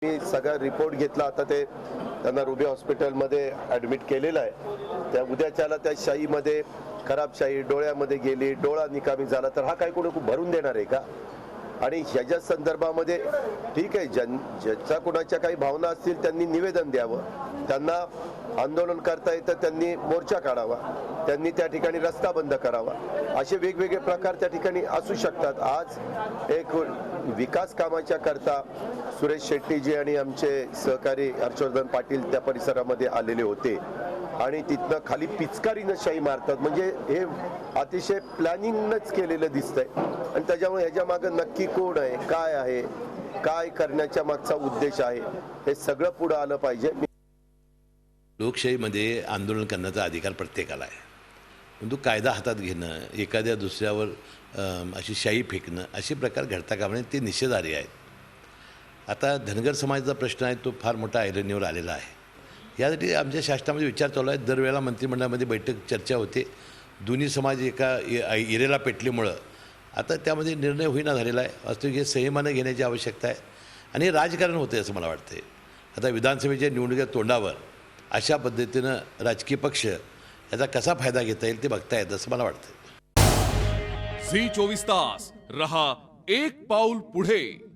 मी सगळा रिपोर्ट घेतला. आता ते त्यांना रुबी हॉस्पिटलमध्ये ॲडमिट केलेलं आहे. त्या उद्याच्याला त्या शाईमध्ये खराब शाई डोळ्यामध्ये गेली, डोळा निकामी झाला तर हा काय कोणी भरून देणार आहे का? आणि ह्याच्या संदर्भामध्ये ठीक आहे, ज्याच्या कोणाच्या काही भावना असतील त्यांनी निवेदन द्यावं, त्यांना आंदोलन करता येतं त्यांनी मोर्चा काढावा, त्यांनी त्या ठिकाणी रस्ता बंद करावा, असे वेगवेगळे प्रकार त्या ठिकाणी असू शकतात. आज एक विकास कामाच्या करता सुरेश शेट्टीजी आणि आमचे सहकारी हर्षवर्धन पाटील त्या परिसरामध्ये आलेले होते आणि तिथनं खाली पिचकारीनं शाई मारतात. म्हणजे हे अतिशय प्लॅनिंगनंच केलेलं दिसतंय आणि त्याच्यामुळे ह्याच्या मागं नक्की कोण आहे, काय आहे, काय करण्याच्या मागचा उद्देश आहे, हे सगळं पुढं आलं पाहिजे. लोकशाहीमध्ये आंदोलन करण्याचा अधिकार प्रत्येकाला आहे, परंतु कायदा हातात घेणं, एखाद्या दुसऱ्यावर अशी शाई फेकणं असे प्रकार घडता कामा नये, ते निषेधार्ह आहेत. आता धनगर समाजाचा प्रश्न आहे तो फार मोठा ऐरणीवर आलेला आहे. यासाठी आमच्या शासनामध्ये विचार चालू आहे. दरवेळेला मंत्रिमंडळामध्ये बैठक चर्चा होते. दोन्ही समाज एका इरेला पेटल्यामुळं आता त्यामध्ये निर्णय होईना झालेला आहे. वास्तविक हे संयमानं घेण्याची आवश्यकता आहे आणि हे राजकारण होते असं मला वाटतं. आता विधानसभेच्या निवडणुकीच्या तोंडावर अशा पद्धतीनं राजकीय पक्ष याचा कसा फायदा घेता येईल ते बघता येतं असं मला वाटतं. झी 24 तास रहा एक पाऊल पुढे.